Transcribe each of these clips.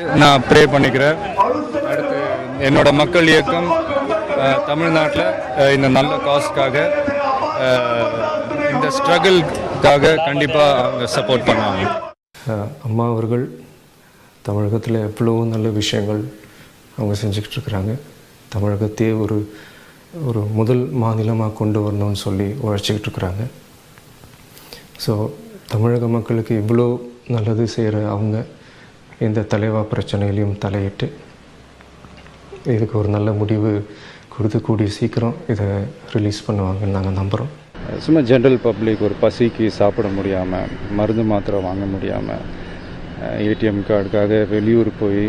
நான் ப்ரே பண்ணிக்கிறேன். அடுத்து என்னோட மக்கள் இயக்கம் தமிழ்நாட்டில் இந்த நல்ல காஸ்க்காக இந்த ஸ்ட்ரகிள்காக கண்டிப்பாக அவங்க சப்போர்ட் பண்ணுவாங்க. அம்மா அவர்கள் தமிழகத்தில் எவ்வளோ நல்ல விஷயங்கள் அவங்க செஞ்சுக்கிட்டு இருக்கிறாங்க. தமிழகத்தையே ஒரு முதல் மாநிலமாக கொண்டு வரணும்னு சொல்லி உழைச்சிக்கிட்டு இருக்கிறாங்க. ஸோ தமிழக மக்களுக்கு இவ்வளோ நல்லது செய்கிற அவங்க இந்த தலைவா பிரச்சனையிலையும் தலையிட்டு இதுக்கு ஒரு நல்ல முடிவு கொடுத்து கூடிய சீக்கிரம் இதை ரிலீஸ் பண்ணுவாங்கன்னு நாங்கள் நம்புகிறோம். சும்மா ஜென்ரல் பப்ளிக் ஒரு பசிக்கு சாப்பிட முடியாமல், மருந்து மாத்திரை வாங்க முடியாமல், ஏடிஎம் கார்டுக்காக வெளியூர் போய்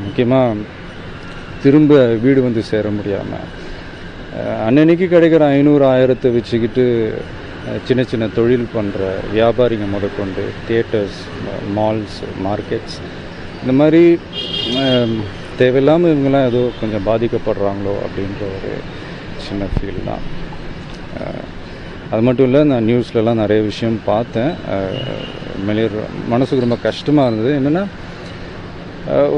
முக்கியமாக திரும்ப வீடு வந்து சேர முடியாமல், அன்னன்னைக்கு கிடைக்கிற 500-1000 வச்சுக்கிட்டு சின்ன சின்ன தொழில் பண்ணுற வியாபாரிங்க முதற்கொண்டு தியேட்டர்ஸ், மால்ஸ், மார்க்கெட்ஸ், இந்த மாதிரி தேவையில்லாமல் இவங்கெல்லாம் ஏதோ கொஞ்சம் பாதிக்கப்படுறாங்களோ அப்படின்ற ஒரு சின்ன ஃபீல் தான். அது மட்டும் இல்லை, நான் நியூஸ்லலாம் நிறைய விஷயம் பார்த்தேன். மனசுக்கு ரொம்ப கஷ்டமாக இருந்தது. என்னென்னா,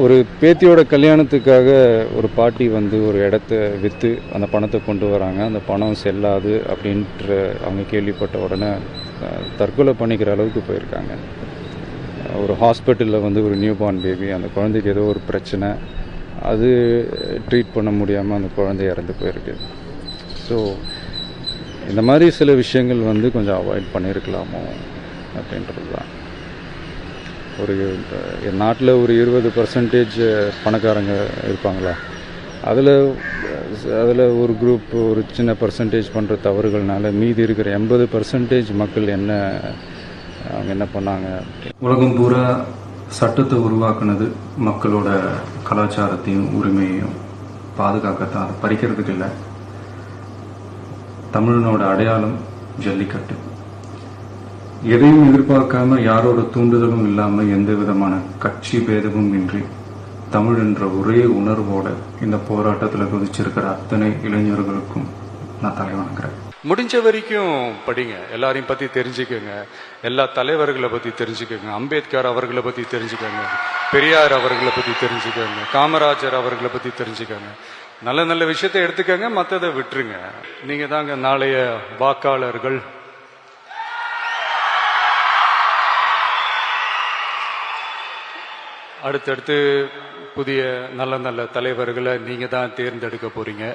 ஒரு பேத்தியோட கல்யாணத்துக்காக ஒரு பாட்டி வந்து ஒரு இடத்த விற்று அந்த பணத்தை கொண்டு வராங்க. அந்த பணம் செல்லாது அப்படின்ற அவங்க கேள்விப்பட்ட உடனே தற்கொலை பண்ணிக்கிற அளவுக்கு போயிருக்காங்க. ஒரு ஹாஸ்பிட்டலில் வந்து ஒரு நியூ பார்ன் பேபி, அந்த குழந்தைக்கு ஏதோ ஒரு பிரச்சனை, அது ட்ரீட் பண்ண முடியாமல் அந்த குழந்தை இறந்து போயிருக்கு. ஸோ இந்த மாதிரி சில விஷயங்கள் வந்து கொஞ்சம் அவாய்ட் பண்ணியிருக்கலாமோ அப்படின்றது தான். ஒரு நாட்டில் ஒரு 20% பணக்காரங்க இருப்பாங்களா, அதில் ஒரு குரூப் ஒரு சின்ன பர்சன்டேஜ் பண்ணுற தவறுகள்னால மீதி இருக்கிற 80% மக்கள் அவங்க என்ன பண்ணாங்க. உலகம் பூரா சட்டத்தை உருவாக்குனது மக்களோட கலாச்சாரத்தையும் உரிமையையும் பாதுகாக்கத்தான், அதை பறிக்கிறதுக்கு இல்லை. தமிழனோட அடையாளம் ஜல்லிக்கட்டு. எதையும் எதிர்பார்க்காம, யாரோட தூண்டுதலும் இல்லாமல், எந்த விதமான கட்சி பேதமும் இன்றி தமிழ் என்ற ஒரே உணர்வோட இந்த போராட்டத்தில் குதிச்சிருக்கிற அத்தனை இளைஞர்களுக்கும் நான் தலைவணங்குறேன். முடிஞ்ச வரைக்கும் படிங்க, எல்லாரையும் பற்றி தெரிஞ்சுக்கோங்க, எல்லா தலைவர்களை பற்றி தெரிஞ்சுக்கோங்க, அம்பேத்கர் அவர்களை பற்றி தெரிஞ்சுக்கோங்க, பெரியார் அவர்களை பற்றி தெரிஞ்சுக்கோங்க, காமராஜர் அவர்களை பற்றி தெரிஞ்சுக்கோங்க. நல்ல நல்ல விஷயத்தை எடுத்துக்கோங்க, மற்றதை விட்டுருங்க. நீங்கள் தாங்க நாளைய வாக்காளர்கள். அடுத்தடுத்து புதிய நல்ல நல்ல தலைவர்களை நீங்கள் தான் தேர்ந்தெடுக்க போகிறீங்க.